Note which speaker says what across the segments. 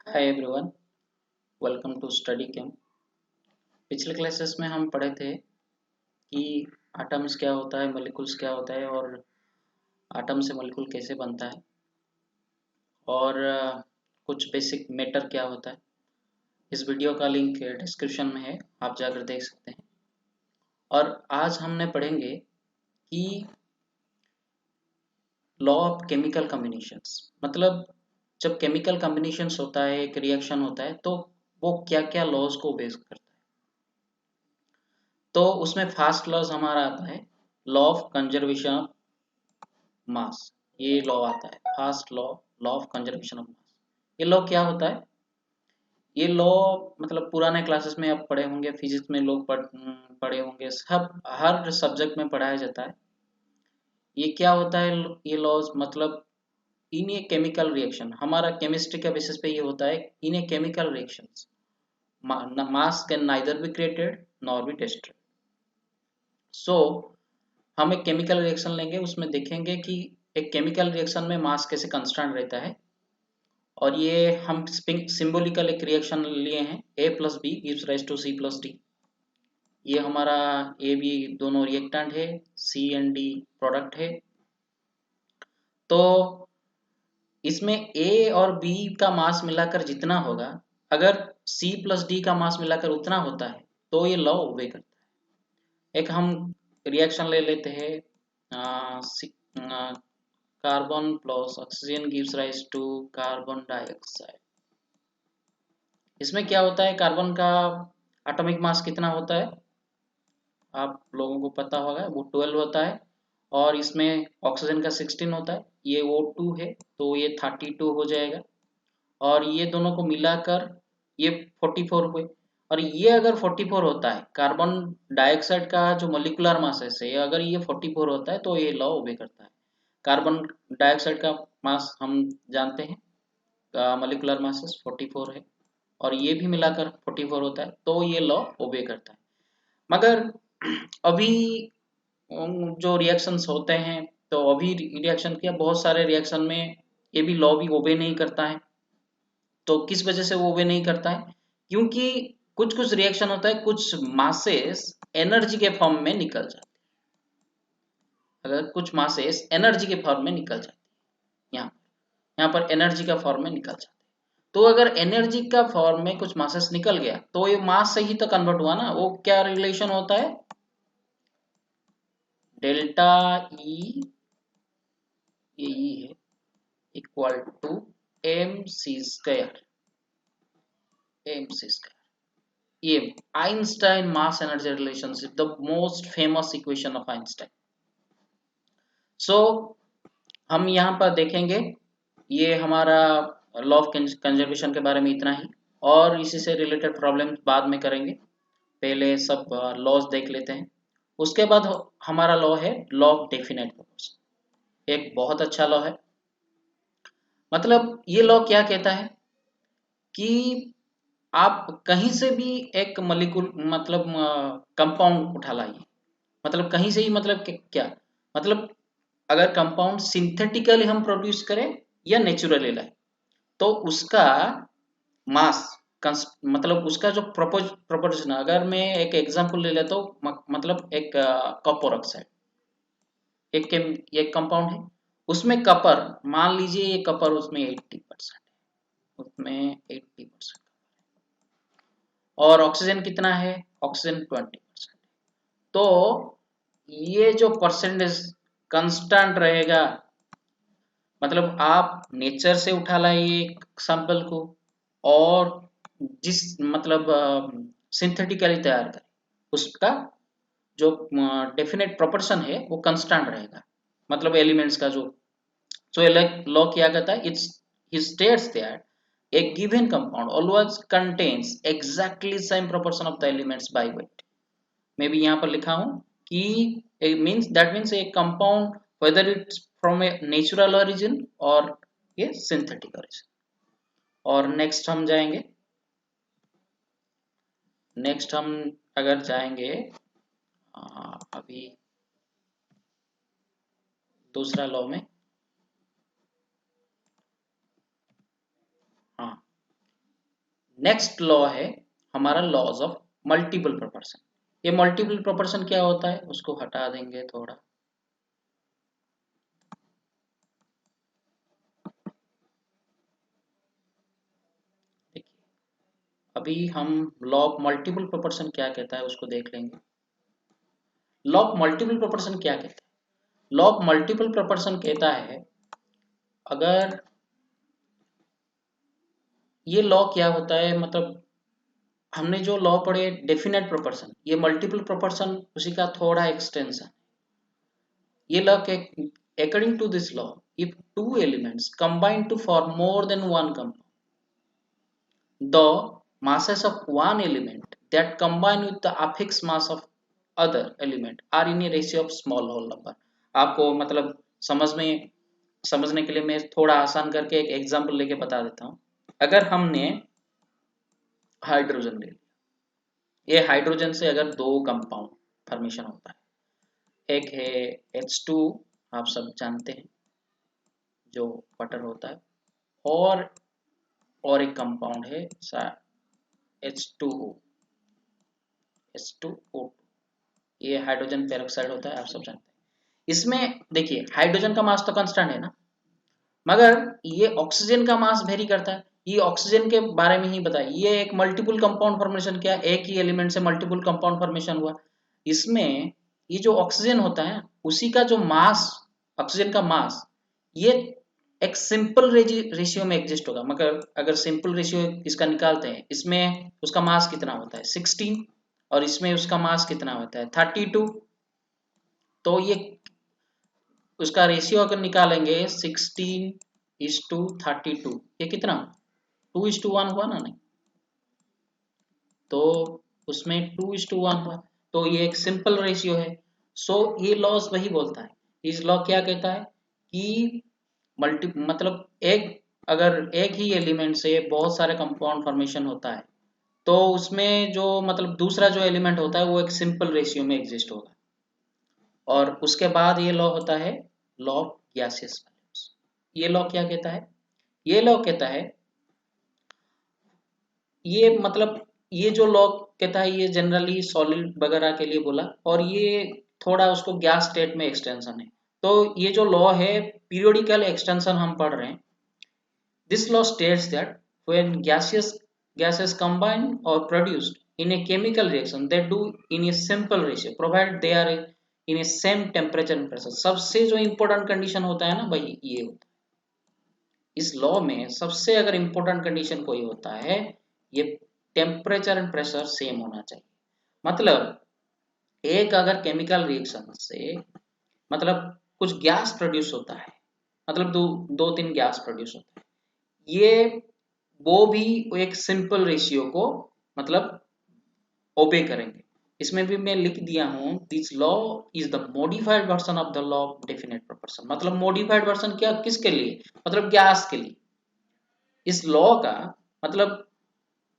Speaker 1: Hi everyone, welcome to study camp. पिछले classes में हम पढ़े थे कि एटम्स क्या होता है, मॉलिक्यूल्स क्या होता है और एटम से मॉलिक्यूल कैसे बनता है और कुछ बेसिक मैटर क्या होता है। इस वीडियो का लिंक डिस्क्रिप्शन में है, आप जाकर देख सकते हैं। और आज हमने पढ़ेंगे कि लॉ ऑफ केमिकल कॉम्बिनेशंस, मतलब जब केमिकल कॉम्बिनेशंस होता है, एक रिएक्शन होता है, तो वो क्या क्या लॉज को बेस करता है। तो उसमें फास्ट लॉज हमारा आता है law of conservation of mass. ये लॉ आता है fast law, law of conservation of mass. ये लॉ क्या होता है? ये लॉ मतलब पुराने क्लासेस में आप पढ़े होंगे, फिजिक्स में लोग पढ़े होंगे, सब हर सब्जेक्ट में पढ़ाया जाता है। ये क्या होता है? ये लॉज मतलब इन ए केमिकल रिएक्शन, हमारा केमिस्ट्री के बेसिस पे ये होता है। In a chemical reactions mass can neither be created nor be tested. So हम एक केमिकल रिएक्शन लेंगे, उसमें देखेंगे कि एक केमिकल रिएक्शन में मास कैसे कांस्टेंट रहता है। और ये हम सिंबॉलिकल एक रिएक्शन लिए हैं, A plus B gives rise to C plus D. ये हमारा ए बी दोनों रिएक्टेंट है, सी एंड डी प्रोडक्ट है। तो इसमें ए और बी का मास मिलाकर जितना होगा, अगर सी प्लस डी का मास मिलाकर उतना होता है तो ये लॉ ओबे करता है। एक हम रिएक्शन ले लेते हैं, carbon plus oxygen gives rise to carbon dioxide. इसमें क्या होता है, कार्बन का एटॉमिक मास कितना होता है आप लोगों को पता होगा, वो 12 होता है। और इसमें ऑक्सीजन का 16 होता है, ये O2 है तो ये 32 हो जाएगा। और ये दोनों को मिलाकर ये 44 हुए। और ये अगर 44 होता है, कार्बन डाइऑक्साइड का जो मोलिकुलर मास है, अगर ये 44 होता है तो ये लॉ ओबे करता है। कार्बन डाइऑक्साइड का मास हम जानते हैं, मोलिकुलर मास 44 है, और ये भी मिलाकर 44 होता है तो ये लॉ ओबे करता है। मगर अभी जो रिएक्शंस होते हैं, तो अभी रिएक्शन किया बहुत सारे रिएक्शन में ये भी लॉ भी ओबे नहीं करता है। तो किस वजह से वो ओबे नहीं करता है? क्योंकि कुछ कुछ रिएक्शन होता है, कुछ मासेस एनर्जी के फॉर्म में निकल जाते हैं। अगर कुछ मासेस एनर्जी के फॉर्म में निकल जाते हैं, यहाँ पर एनर्जी का फॉर्म में निकल जाते हैं। तो अगर एनर्जी का फॉर्म में कुछ मासेस निकल गया तो ये मास से ही तो कन्वर्ट हुआ ना। वो क्या रिलेशन होता है? डेल्टा ई, ये ई है, equal to M C square, M C square. ये Einstein mass energy relationship, the most famous equation of Einstein. So हम यहाँ पर देखेंगे, ये हमारा लॉ ऑफ कंजर्वेशन के बारे में इतना ही, और इसी से रिलेटेड प्रॉब्लम बाद में करेंगे। पहले सब लॉज देख लेते हैं। उसके बाद हमारा लॉ है लॉ ऑफ डेफिनेट प्रोपोर्शन। एक बहुत अच्छा लॉ है। मतलब ये लॉ क्या कहता है कि आप कहीं से भी एक मॉलिक्यूल मतलब कंपाउंड उठा लाइए, मतलब कहीं से ही, मतलब क्या मतलब, अगर कंपाउंड सिंथेटिकली हम प्रोड्यूस करें या नेचुरली लाए, तो उसका मास मतलब उसका जो प्रोपोर्शन, अगर मैं एक एग्जांपल ले लेता हूँ, मतलब एक कॉपर ऑक्साइड, एक कंपाउंड है, उसमें कपर, मान लीजिए ये कपर उसमें 80% है, उसमें 80%। और ऑक्सीजन कितना है? ऑक्सीजन 20%। तो ये जो परसेंटेज कांस्टेंट रहेगा, मतलब आप नेचर से उठा लाइए एक सैंपल को, और जिस मतलब सिंथेटिकली तैयार करें, उसका जो डेफिनेट प्रोपोर्शन है वो कांस्टेंट रहेगा। मतलब एलिमेंट्स का जो, सो लॉ क्या कहता है, it's he states that a given compound always contains exactly same proportion of the elements by weight। मैं भी यहाँ पर लिखा हूँ कि means that means A compound whether it's from a natural origin और ये synthetic origin। और नेक्स्ट हम जाएंगे, नेक्स्ट हम अगर जाएंगे अभी दूसरा लॉ में, हाँ नेक्स्ट लॉ है हमारा लॉज ऑफ मल्टीपल प्रोपोर्शन। ये मल्टीपल प्रोपोर्शन क्या होता है उसको हटा देंगे थोड़ा। देखिए अभी हम लॉ ऑफ मल्टीपल प्रोपोर्शन क्या कहता है उसको देख लेंगे। लॉ ऑफ मल्टीपल प्रोपोर्शन क्या कहता है? लॉ ऑफ मल्टीपल प्रोपोर्शन कहता है अगर ये लॉ क्या होता है, मतलब हमने जो लॉ पढ़े डेफिनेट प्रोपोर्शन, ये मल्टीपल प्रोपोर्शन उसी का थोड़ा एक्सटेंशन। ये लॉ के according to this law if two elements combine to form more than one compound, the masses of one element that combine with the affix mass of other element are in a ratio of small whole number। आपको मतलब समझने के लिए मैं थोड़ा आसान करके एक एग्जांपल लेके बता देता हूँ। अगर हमने हाइड्रोजन ले लिया, ये हाइड्रोजन से अगर दो कंपाउंड फॉर्मेशन होता है, एक है H2 आप सब जानते हैं जो वाटर होता है, और एक कंपाउंड है H2O, H2O, ये हाइड्रोजन पेरोक्साइड होता है आप सब जानते हैं। इसमें देखिए हाइड्रोजन का मास तो कांस्टेंट है ना, मगर ये ऑक्सीजन का मास वेरी करता है। ये ऑक्सीजन के बारे में ही बताया, ये एक मल्टीपल कंपाउंड फॉर्मेशन, क्या एक ही एलिमेंट से मल्टीपल कंपाउंड फॉर्मेशन हुआ। इसमें ये जो ऑक्सीजन होता है उसी का जो मास, ऑक्सीजन का मास, ये एक सिंपल रेशियो में एग्जिस्ट होगा। मगर अगर सिंपल रेशियो इसका निकालते हैं, इसमें उसका मास कितना होता है 16 और इसमें उसका मास कितना होता है 32। तो ये उसका रेशियो अगर निकालेंगे 16:32, ये कितना 2:1 हुआ ना? नहीं, तो उसमें 2:1 हुआ, तो ये एक सिंपल रेशियो है। सो ये लॉस वही बोलता है, इस लॉ क्या कहता है कि मतलब अगर एक ही एलिमेंट से बहुत सारे कंपाउंड फॉर्मेशन होता है तो उसमें जो मतलब दूसरा जो एलिमेंट होता है वो एक सिंपल रेशियो में एग्जिस्ट होगा। और उसके बाद ये लॉ होता है लॉ ऑफ गैसियस वैल्यूज। ये लॉ क्या कहता है? ये लॉ कहता है, ये मतलब ये जो लॉ कहता है ये जनरली सॉलिड वगैरह के लिए बोला, और ये थोड़ा उसको गैस स्टेट में एक्सटेंशन है। तो ये जो लॉ है पीरियोडिकल एक्सटेंशन हम पढ़ रहे हैं। This law states that when gases combine or produced in a chemical reaction they do in a simple ratio provided they are in a same temperature and pressure। सबसे जो important condition होता है ना भाई ये होता है इस लॉ में, सबसे अगर important condition कोई होता है ये टेम्परेचर एंड प्रेशर सेम होना चाहिए। मतलब एक अगर केमिकल रिएक्शन से मतलब कुछ गैस प्रोड्यूस होता है, मतलब दो तीन गैस प्रोड्यूस होता है, ये वो भी एक सिंपल रेशियो को मतलब ओबे करेंगे। इसमें भी मैं लिख दिया हूं this law is the modified version of the law of definite proportion. मतलब मॉडिफाइड वर्जन क्या, किसके लिए, मतलब गैस के लिए। इस लॉ का मतलब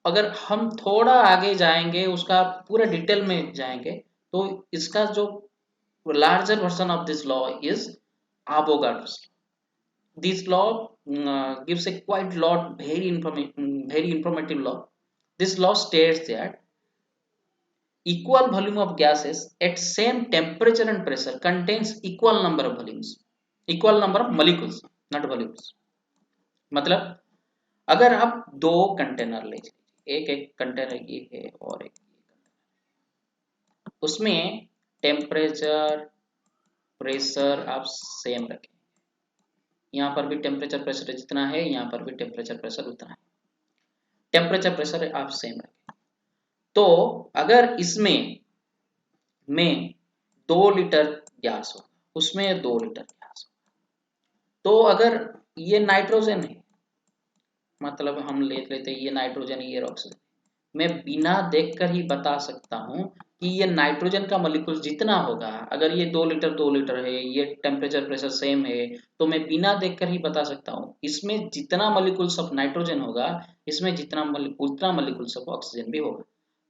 Speaker 1: अगर हम थोड़ा आगे जाएंगे उसका पूरा डिटेल में जाएंगे तो इसका जो larger version of this law is Avogadro's law। This law gives a quite lot very informative law। This law states that equal volume of gases at same temperature and pressure contains equal number of volumes, equal number of molecules, not volumes। मतलब अगर आप दो container ले लीजिए, एक container ये है और एक, उसमें टेम्परेचर प्रेशर आप सेम रखें, यहाँ पर भी टेम्परेचर प्रेशर जितना है यहाँ पर भी टेम्परेचर प्रेशर उतना है, टेम्परेचर प्रेशर आप सेम रखें। तो अगर इसमें में 2 लीटर गैस हो, उसमें 2 लीटर गैस हो, तो अगर ये नाइट्रोजन है, मतलब हम ले लेते ये नाइट्रोजन ये ऑक्सीजन, मैं बिना देखकर ही बता सकता हूं कि ये नाइट्रोजन का मॉलिक्यूल जितना होगा, अगर ये 2 लीटर है, ये टेम्परेचर प्रेशर सेम है, तो मैं बिना देखकर ही बता सकता हूं इसमें जितना मॉलिक्यूल्स ऑफ नाइट्रोजन होगा इसमें उतना मॉलिक्यूल्स ऑफ ऑक्सीजन भी होगा।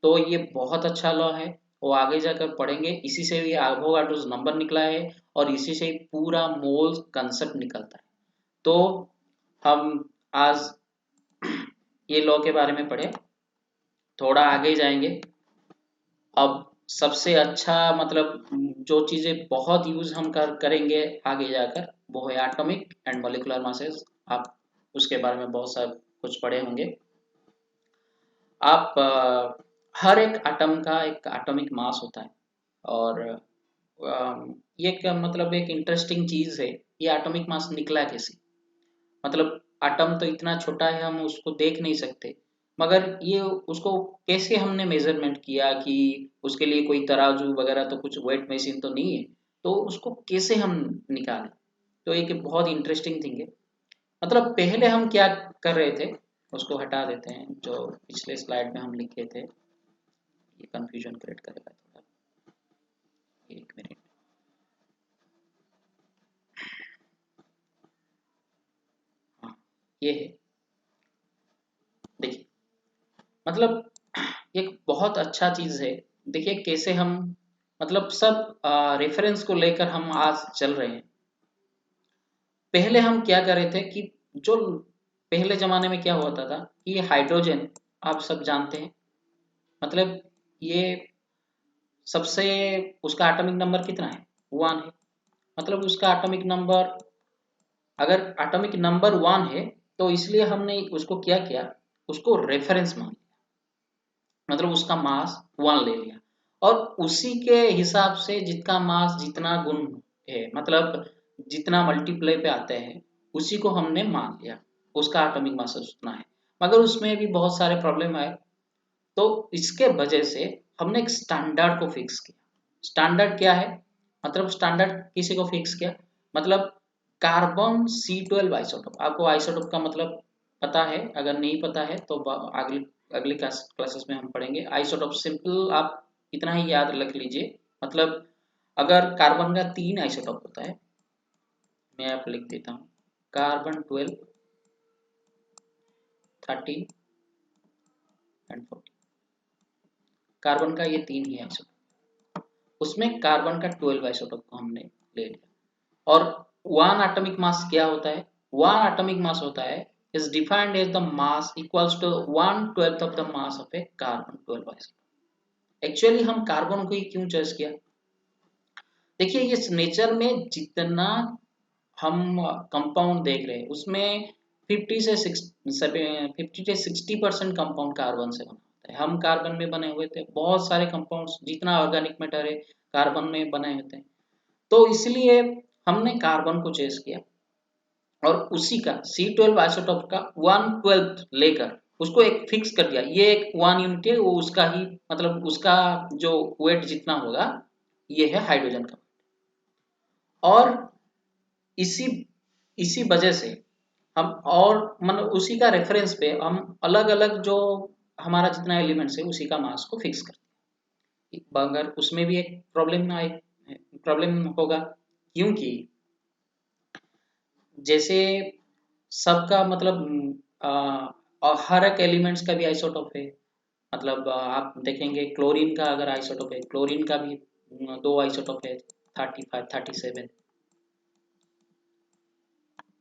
Speaker 1: तो ये बहुत अच्छा लॉ है, वो आगे जाकर पढ़ेंगे। इसी से भी एवोगाड्रोस नंबर निकला है और इसी से ही पूरा मोल कंसेप्ट निकलता है। तो हम आज ये लॉ के बारे में पढ़े। थोड़ा आगे जाएंगे। अब सबसे अच्छा मतलब जो चीजें बहुत यूज हम करेंगे आगे जाकर, वो है एटॉमिक एंड मॉलिक्यूलर मासेस। आप उसके बारे में बहुत सा कुछ पढ़े होंगे। आप हर एक एटम का एक एटॉमिक मास होता है, और ये मतलब एक इंटरेस्टिंग चीज है, ये एटॉमिक मास निकला कैसे। मतलब एटम तो इतना छोटा है, हम उसको देख नहीं सकते, मगर ये उसको कैसे हमने मेजरमेंट किया कि उसके लिए कोई तराजू वगैरह तो कुछ वेट मशीन तो नहीं है, तो उसको कैसे हम निकालें। तो एक बहुत इंटरेस्टिंग थिंग है। मतलब पहले हम क्या कर रहे थे, उसको हटा देते हैं जो पिछले स्लाइड में हम लिखे थे, ये कंफ्यूजन क्रिएट करेगा थोड़ा, एक मिनट। हाँ, ये है, देखिए। मतलब एक बहुत अच्छा चीज है। देखिए कैसे हम मतलब सब रेफरेंस को लेकर हम आज चल रहे हैं। पहले हम क्या कर रहे थे कि जो पहले जमाने में क्या होता था कि ये हाइड्रोजन, आप सब जानते हैं, मतलब ये सबसे, उसका एटॉमिक नंबर कितना है, 1 है। मतलब उसका एटॉमिक नंबर, अगर एटॉमिक नंबर 1 है, तो इसलिए हमने उसको क्या किया, उसको रेफरेंस मान लिया। मतलब उसका मास 1 ले लिया, और उसी के हिसाब से जितना मास जितना गुण है, मतलब जितना मल्टीप्लाई पे आते हैं, उसी को हमने मान लिया, उसका एटॉमिक मास उतना है। मगर उसमें भी बहुत सारे प्रॉब्लम आए, तो इसके वजह से हमने एक स्टैंडर्ड को फिक्स किया। स्टैंडर्ड क्या है, मतलब स्टैंडर्ड किसी को फिक्स किया, मतलब कार्बन C12 आइसोटोप। आपको आइसोटोप का मतलब पता है, अगर नहीं पता है तो अगली अगली क्लासेस में हम पढ़ेंगे। आइसोटोप सिंपल आप इतना ही याद रख लीजिए। मतलब अगर कार्बन का 3 आइसोटोप होता है, मैं आप लिख देता हूँ, कार्बन 12, 13 एंड 14। कार्बन का ये 3 ही आइसोटोप, उसमें कार्बन का 12 आइसोटोप को हमने ले लिया। और 1 एटॉमिक मास क्या होता है, 1 एटॉमिक मास होता है is defined as the mass equals to 1/12 of the mass of a carbon 12 isotope। Actually हम कार्बन को ही क्यों चॉइस किया, देखिए इस नेचर में जितना हम कंपाउंड देख रहे हैं, उसमें 50 से 60% कंपाउंड कार्बन से बना होता है। हम कार्बन में बने हुए थे, बहुत सारे कंपाउंड्स जितना ऑर्गेनिक मैटर है कार्बन में बने होते हैं। तो इसलिए हमने कार्बन को चॉइस किया, और उसी का C12 आइसोटोप का 1/12 लेकर उसको एक फिक्स कर दिया। ये एक 1 यूनिट है, वो उसका ही मतलब उसका जो वेट जितना होगा, ये है हाइड्रोजन का। और इसी इसी वजह से हम, और मतलब उसी का रेफरेंस पे हम अलग अलग जो हमारा जितना एलिमेंट्स है उसी का मास को फिक्स करते हैं। अगर उसमें भी एक प्रॉब्लम आए, प्रॉब्लम होगा, क्योंकि जैसे सबका मतलब और हर एक एलिमेंट्स का भी आइसोटोप है। मतलब आप देखेंगे क्लोरीन का अगर आइसोटोप है, क्लोरीन का भी 2 आइसोटोप है, 35 37,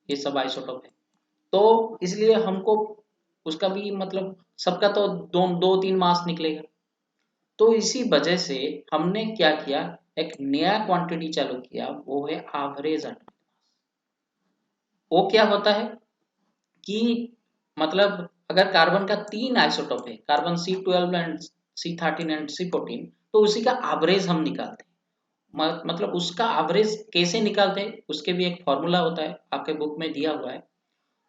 Speaker 1: ये सब आइसोटोप है। तो इसलिए हमको उसका भी मतलब सबका तो दो दो तीन मास निकलेगा। तो इसी वजह से हमने क्या किया, एक नया क्वांटिटी चालू किया, वो है एवरेज एटॉमिक। वो क्या होता है कि मतलब अगर कार्बन का 3 आइसोटोप है, carbon C12 and C13 and C14, तो उसी का एवरेज हम निकालते हैं। मतलब उसका एवरेज कैसे निकालते हैं, उसके भी एक फॉर्मूला होता है, आपके बुक में दिया हुआ है।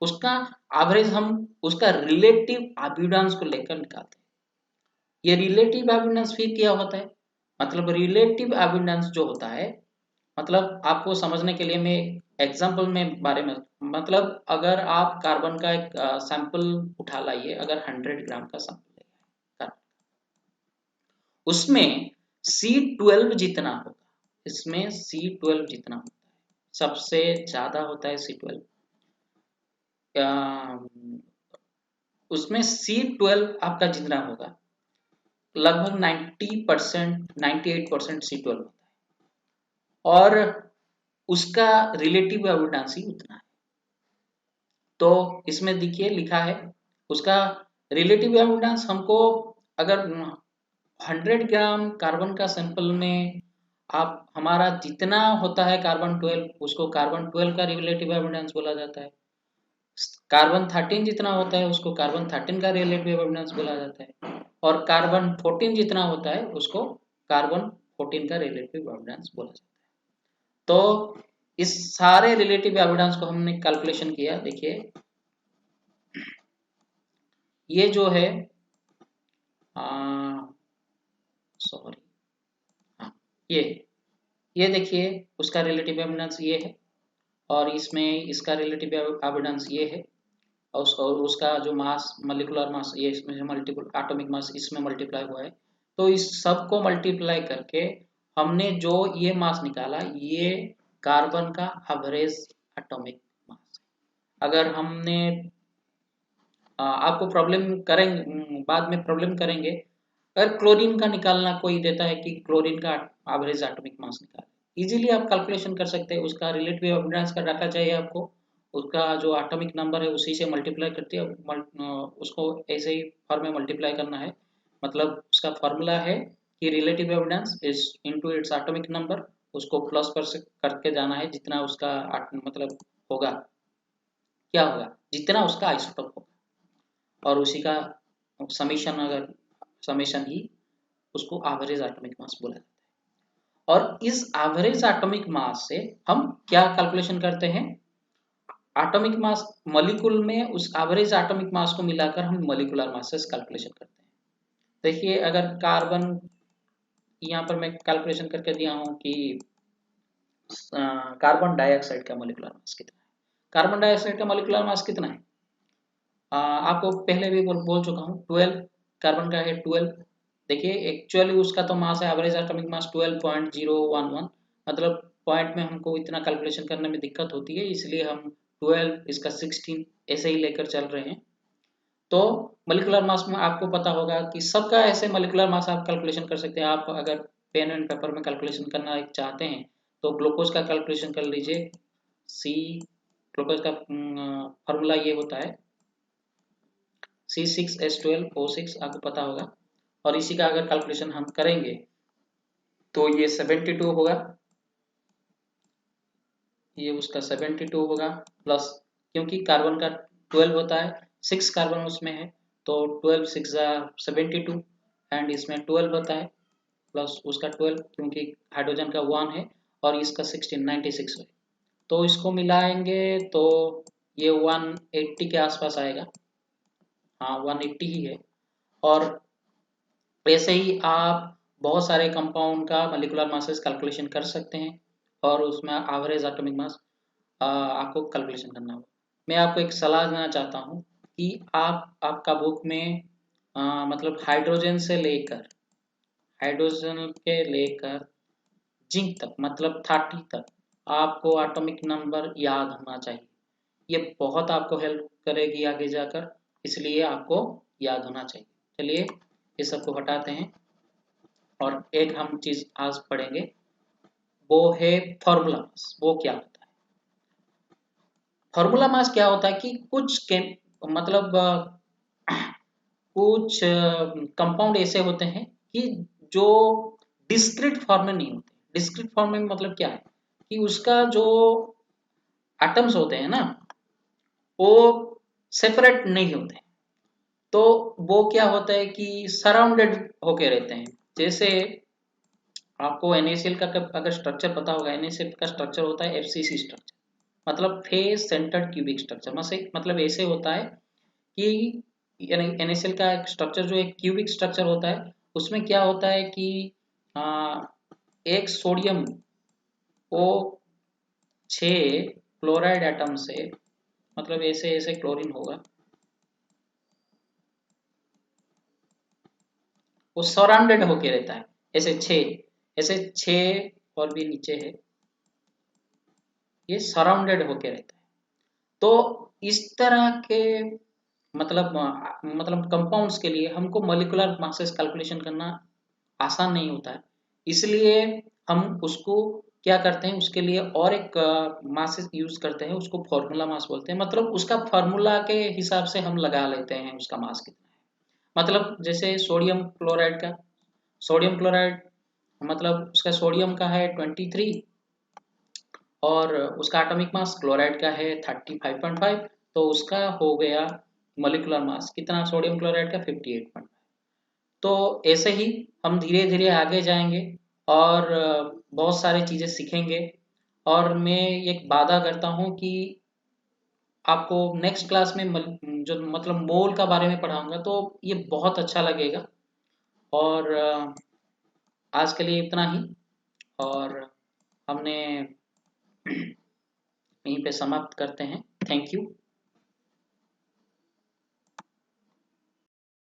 Speaker 1: उसका एवरेज हम उसका रिलेटिव एबिडेंस को लेकर निकालते हैं। ये रिलेटिव एबिडेंस फिर क्या होता है, मतलब रिलेटिव एबिडेंस जो होता है, मतलब आपको समझने के लिए मैं एग्जांपल में बारे में, मतलब अगर आप कार्बन का एक सैंपल उठा लाइए, अगर 100 ग्राम का सैंपल है, उसमें C12 जितना होगा, इसमें C12 जितना होता है, सबसे ज्यादा होता है C12। उसमें C12 आपका जितना होगा, लगभग 90%, 98% C12 होता है, और उसका रिलेटिव एबिडेंस ही उतना है। तो इसमें देखिए लिखा है उसका रिलेटिव एविडेंस हमको अगर 100 ग्राम कार्बन का सैंपल में आप हमारा जितना होता है कार्बन 12 उसको कार्बन 12 का रिलेटिव एविडेंस बोला जाता है। कार्बन 13 जितना होता है उसको कार्बन 13 का रिलेटिव एविडेंस बोला जाता है और कार्बन 14 जितना होता है उसको कार्बन 14 का रिलेटिव एविडेंस बोला जाता है। तो इस सारे रिलेटिव एविडेंस को हमने कैलकुलेशन किया। देखिए ये जो है सॉरी हाँ ये देखिए उसका रिलेटिव एविडेंस ये है और इसमें इसका रिलेटिव एविडेंस ये है और उसका जो मास मॉलिक्यूलर मास ये इसमें मल्टीपल एटॉमिक मास इसमें मल्टीप्लाई हुआ है। तो इस सब को मल्टीप्लाई करके हमने जो ये मास निकाला ये कार्बन का एवरेज एटॉमिक मास। अगर हमने आपको प्रॉब्लम करेंगे बाद में प्रॉब्लम करेंगे अगर क्लोरीन का निकालना कोई देता है कि क्लोरीन का एवरेज एटॉमिक मास निकाले इजीली आप कैलकुलेशन कर सकते हैं। उसका रिलेटिव एविडेंस का डाटा चाहिए आपको, उसका जो एटॉमिक नंबर है उसी से मल्टीप्लाई करते हैं उसको ऐसे ही फॉर्म में मल्टीप्लाई करना है। मतलब उसका फॉर्मूला है कि relative evidence is into its atomic number, उसको प्लस करके जाना है जितना उसका मतलब होगा, क्या होगा जितना उसका आइसोटोप होगा और उसी का समीशन अगर समीशन ही उसको एवरेज एटॉमिक मास बोला जाता है। और इस एवरेज एटॉमिक मास से हम क्या कैलकुलेशन करते हैं, एटॉमिक मास मॉलिक्यूल में उस एवरेज एटॉमिक मास को मिलाकर हम मॉलिक्यूलर मासेस कैलकुलेशन करते हैं। देखिए अगर कार्बन यहाँ पर मैं कैलकुलेशन करके दिया हूँ कि कार्बन डाइऑक्साइड का मॉलिक्यूलर मास कितना है। कार्बन डाइऑक्साइड का मॉलिक्यूलर मास कितना है आपको पहले भी बोल चुका हूँ 12 कार्बन का है 12। देखिए एक्चुअली उसका तो मास है एवरेज एटॉमिक मास 12.011 मतलब पॉइंट में हमको इतना कैलकुलेशन करने में दिक्कत होती है इसलिए हम 12 इसका 16 ऐसे ही लेकर चल रहे हैं। तो मॉलिक्यूलर मास में आपको पता होगा कि सबका ऐसे मॉलिक्यूलर मास आप कैलकुलेशन कर सकते हैं। आप अगर पेन एंड पेपर में कैलकुलेशन करना चाहते हैं तो ग्लूकोज का कैलकुलेशन कर लीजिए। सी ग्लूकोज का फॉर्मूला ये होता है C6H12O6 आपको पता होगा और इसी का अगर कैलकुलेशन हम करेंगे तो ये 72 होगा, ये उसका 72 होगा प्लस क्योंकि कार्बन का 12 होता है 6 कार्बन उसमें है तो 12 6 72 एंड इसमें 12 होता है प्लस उसका 12 क्योंकि हाइड्रोजन का 1 है और इसका 16 96 है। तो इसको मिलाएंगे तो ये 180 के आसपास आएगा, हाँ 180 ही है। और ऐसे ही आप बहुत सारे कंपाउंड का मॉलिक्यूलर मासेस कैलकुलेशन कर सकते हैं और उसमें एवरेज एटॉमिक मास आपको कैलकुलेशन करना होगा। मैं आपको एक सलाह देना चाहता हूँ कि आप आपका बुक में मतलब हाइड्रोजन के लेकर जिंक तक मतलब 30 तक आपको एटॉमिक नंबर याद होना चाहिए। ये बहुत आपको हेल्प करेगी आगे जाकर, इसलिए आपको याद होना चाहिए। चलिए ये सबको हटाते हैं और एक हम चीज आज पढ़ेंगे वो है फॉर्मूला मास। वो क्या होता है, फॉर्मूला मास क्या होता है कि कुछ मतलब कुछ कंपाउंड ऐसे होते हैं कि जो डिस्क्रीट फॉर्म में नहीं होते। डिस्क्रीट फॉर्म में मतलब क्या है कि उसका जो एटम्स होते हैं ना वो सेपरेट नहीं होते। तो वो क्या होता है कि सराउंडेड होके रहते हैं। जैसे आपको NaCl का अगर स्ट्रक्चर पता होगा, NaCl का स्ट्रक्चर होता है FCC स्ट्रक्चर मतलब फेस सेंटर्ड क्यूबिक स्ट्रक्चर। मतलब ऐसे होता है कि NaCl का स्ट्रक्चर जो एक क्यूबिक स्ट्रक्चर होता है उसमें क्या होता है कि एक सोडियम को 6 क्लोराइड एटम से मतलब ऐसे ऐसे क्लोरीन होगा वो सराउंडेड होके रहता है ऐसे 6 और भी नीचे है ये सराउंडेड होके रहता है। तो इस तरह के मतलब कंपाउंड्स के लिए हमको मॉलिक्यूलर मासेस कैलकुलेशन करना आसान नहीं होता है, इसलिए हम उसको क्या करते हैं उसके लिए और एक मास यूज करते हैं, उसको फॉर्मूला मास बोलते हैं। मतलब उसका फॉर्मूला के हिसाब से हम लगा लेते हैं उसका मास कितना है। मतलब जैसे सोडियम क्लोराइड मतलब उसका सोडियम का है 23 और उसका एटॉमिक मास क्लोराइड का है 35.5, तो उसका हो गया मॉलिक्यूलर मास कितना सोडियम क्लोराइड का 58.5। तो ऐसे ही हम धीरे धीरे आगे जाएंगे और बहुत सारी चीज़ें सीखेंगे। और मैं एक वादा करता हूँ कि आपको नेक्स्ट क्लास में जो मतलब मोल का बारे में पढ़ाऊंगा तो ये बहुत अच्छा लगेगा। और आज के लिए इतना ही, और हमने यहीं पे समाप्त करते हैं। Thank you.